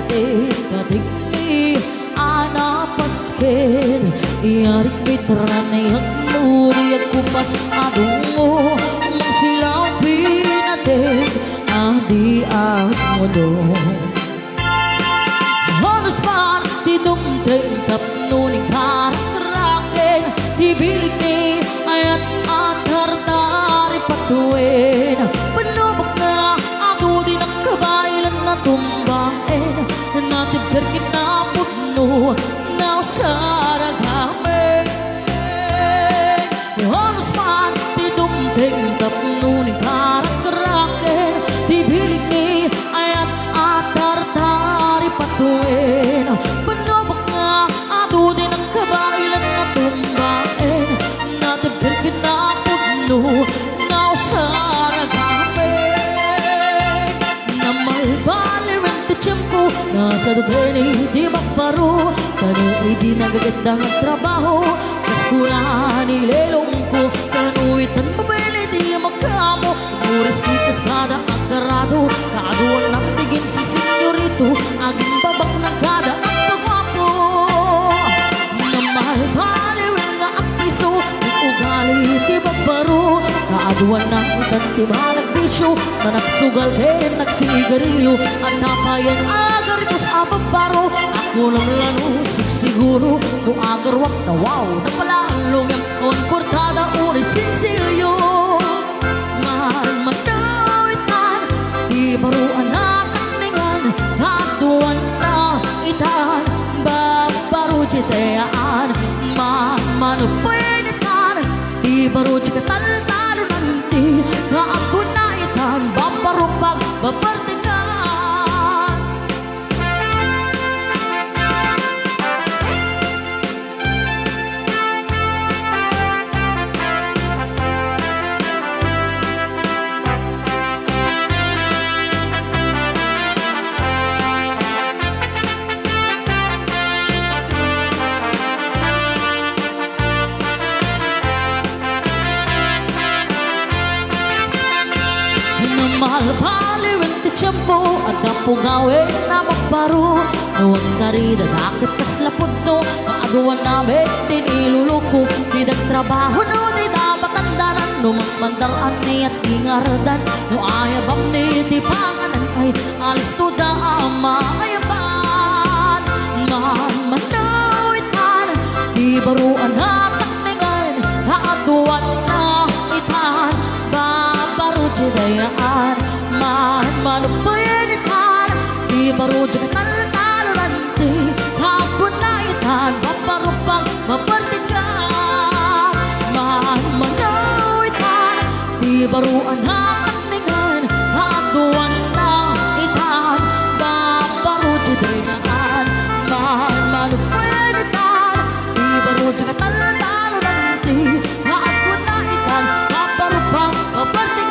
pating ni anapasken iarik mitranay hagnuri kupas adungo masilaw pinatin adi agmodo Honus man tidumteng tapnuning karakterakeng Ibilig ni ayat atar dari patuin Penubak na ako din ang kabailan na tumbain Natin kerkit na putno na usara kami Honus man tidumteng tapnuning karakterakeng Ibilig ni ayat atar dari patuin Penubak na ako din ang kabailan na tumbain Natin kerkit na putno na usara kami Na malbalirin ti tiyempo nasa dugay di magparo Kano di nagagandang ang trabaho Kaskulaan nilelong ko Kano itan mabili di magkamo Muris kitas kada akarado Kaaduan lang tigin si senyorito Aging babak ng kada ang pagwapo Na malbalirin nga ang piso Ugali di magbaro Kaaduan ng itan di malagbisyo Managsugal din nagsinigarilyo At napayan agar ito sa magbaro Ako lang lalo siguro Kung agar wak na wow Na pala ang lumiyang konportada Uri sinsilyo Mahal manawitan Di baruan na kaningan Kaaduan na itan Bagbaro jitayaan Mamanupinitan Di baro jikatal-talo nanti Kaako na itan Baparupag bapartikan Mahal palirin ti tiyempo At ang gawin na magparo Huwag sarida dakit kaslapod no Maagawan namin tiniluluko Di nagtrabaho no di dapatandanan No magmandaran ni at ingardan No ayabang ni ti panganan Ay alis to da ama ayaban Mahal manawitan Di baruan na takningan Kaaduan na itan Babaru jidayaan Mahan manupayanitan Di baru jikatal-talo nanti Kapun na itan Baparupang mapartikan Mahan manawitan Di baruan hatakningan Kaaduan na itan Babaru jidayaan Mahan manupayanitan Di baru jikatal-talo nanti Kapun na itan Baparupang mapartikan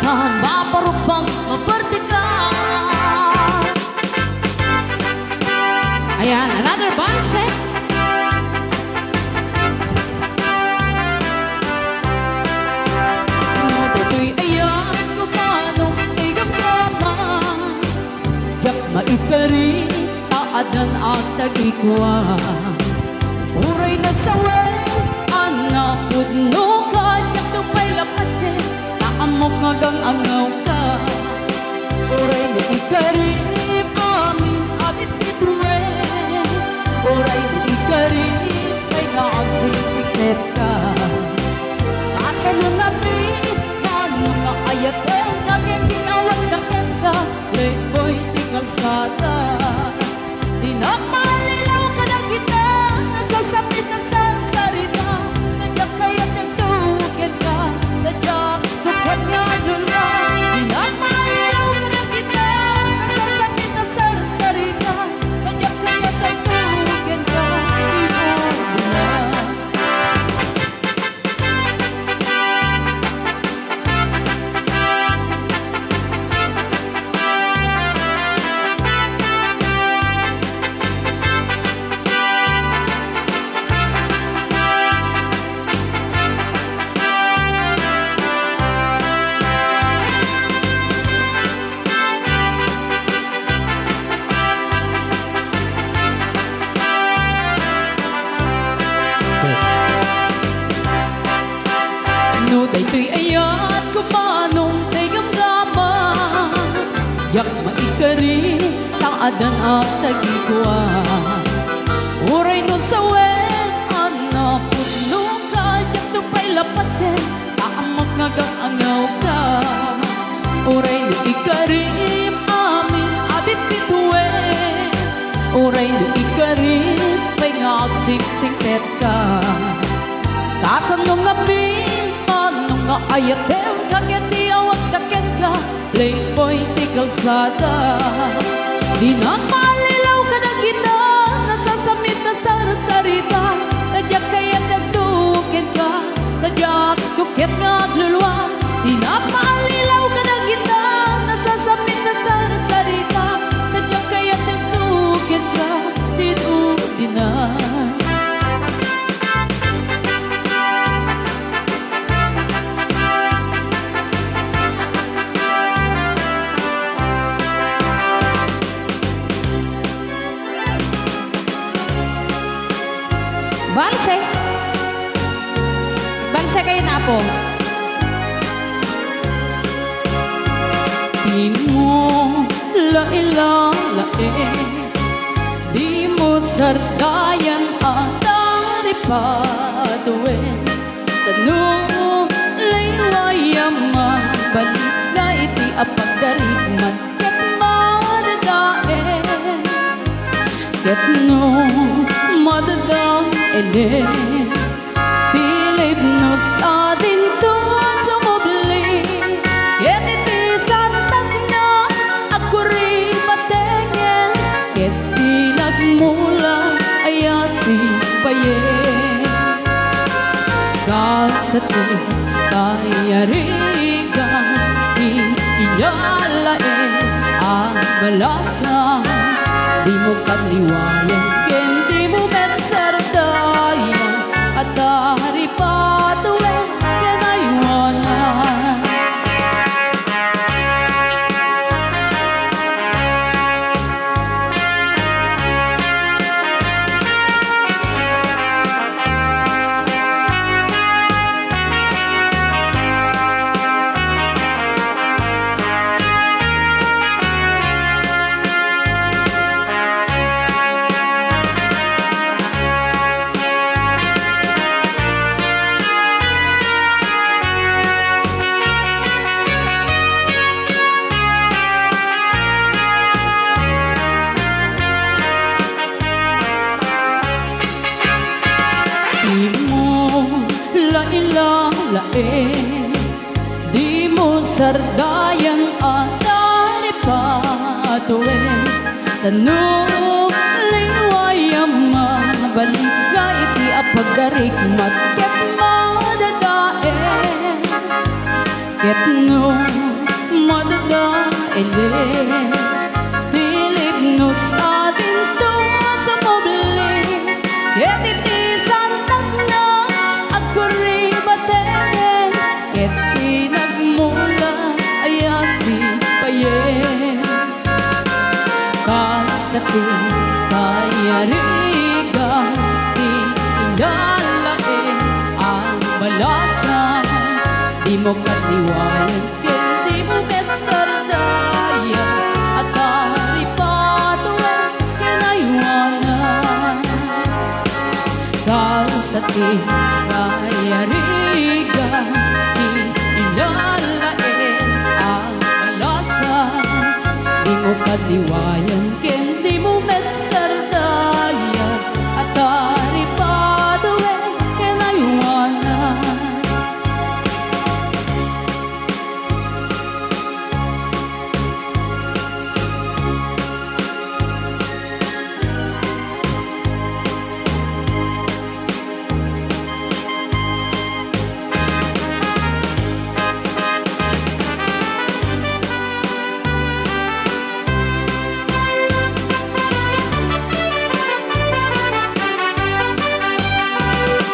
Baparupang mapartikan Ayan, another band set Natutoy ayan ko manong igap-gaman Yak maikari taadan at tagikwa Uray na sawel anak pudno ka Yak tupay lapatse Amok ngagang angaw ka Oray mo ikari Mami abit bitruwe Oray mo ikari Ay naagsisiklet ka Asa nung napit Ano nga ayat Naging tinawag na kenta Playboy tingal sada Dinapalilaw ka na kita Nasasapit na sa sarita Nadyak kaya't nagtugin ka Nadyak Tukat nga nula Dinapalilaw ka na kita Nasasapit na sa sarita Nadyak kaya't nagtugin ka Ino nila adan at tagikwa. Uray no sa wen, anak puno ka, yak to pa'y lapatyan, taamak nga angaw ka. Uray no ikarim, amin abit bituwen. Uray no ikarim, pa'y nga agsiksingket ka. Kasan nung ngapin, anong nga ayatem, kaketi awag kaket ka, playboy ti kalsada. Di na malilaw ka na gina, nasasamit na sarasarita, tadyak kaya nagdukin ka, tadyak kuket nga aglulwa. Di na malilaw ka na gina, nasasamit na sarasarita, tadyak kaya nagdukin ka, di na. Banse kayo na po. Di mo lae, di mo sardayan at aripaduin. Tanong laywayaman, balik na iti apagdarigman, ket madadain. Ket no madadain, Pilip no sa dintuan sa mobli, ket iti santag na ako rin matengen, ket pinagmula ayasi payen. Kastati kayarigan, iyalain ang balasan, di mo kaniwayan, ken di mo metsardayan, at haripatuwe kenaywanan. Di mo lain, di mo sardayan at aripatuin. Tanong liwayaman, balik na iti apagdarigmat, ket madadain. Ket no madadain, Pilip no sa dintuan sa mobli, ket iti santag na ako rin matengen, ket pinagmula ayasi payen. Kastati kayarigan, iyalain ang balasan, di mo kaniwayan, ken di mo metsardayan, at haripatuwe kenaywanan. Kastati kayarigan, iyalain ang balasan, di mo kaniwayan, ken di mo metsardayan, at haripatuwe kenaywanan.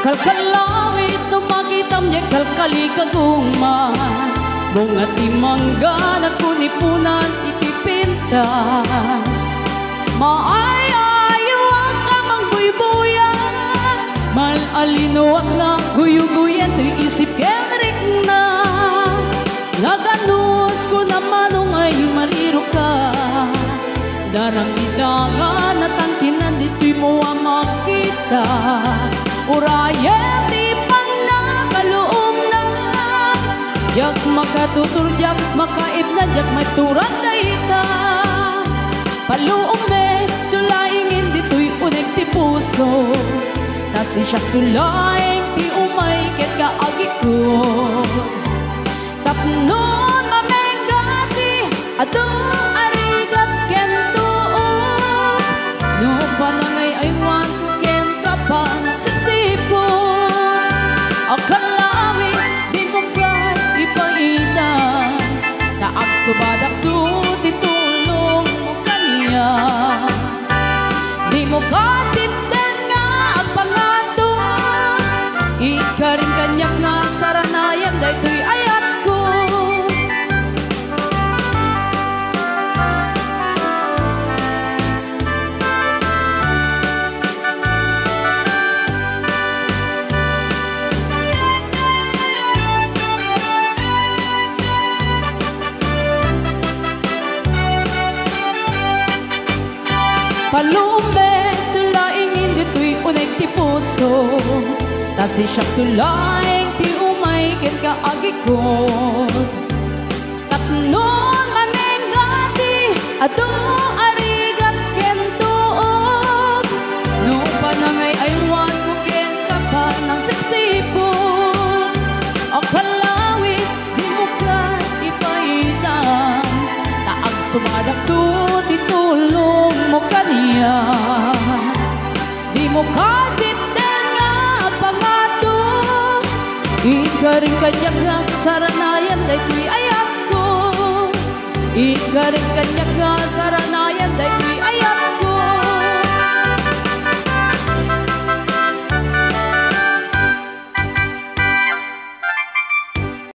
Kalkalawit tumakitam niya kalkali kaguma, bunga timangga na kunipunan itipintas. Maayayo ang kamang buybuya, malalinuwag na guyuguyan to'y isip kenrik na. Laganus ko naman ay mariro ka, darang Langangan at ang kinandito'y mo ang makita. Uraya di pang nakaluom na. Yak makatuturjak, makaibnan, yak may turat na ita. Paluom me, tulaingin dito'y unig ti puso. Nasi siya tulaing ti umay ket kaagi ko. Tapnon mamegati, adong arigat kento. No panangay aywan ko ken kapan sitsipo. Akalawi di mo kay ipaitan. Naagsubadak to titulong mo kaniya. Di mo katipden nga pangato. Ikarin kanyak nga saranayam daytoy ayat ko. Palumbe, tulaingin dito'y unig ti puso. Tasi siya tulaing ti umay ken kaagi ko. Tapnon mamengati, adong arigat ken tuod. No panangay aywan ko ken kapan ng sipsipon. Akalawi, di mo ka ipaitan. Taag sumadak to, titulong mo kaniya. Di mo kadipden nga pangato. Ikaring kanyak nga saranayan daytoy ayat ko. Ikaring kanyak nga saranayan daytoy ayat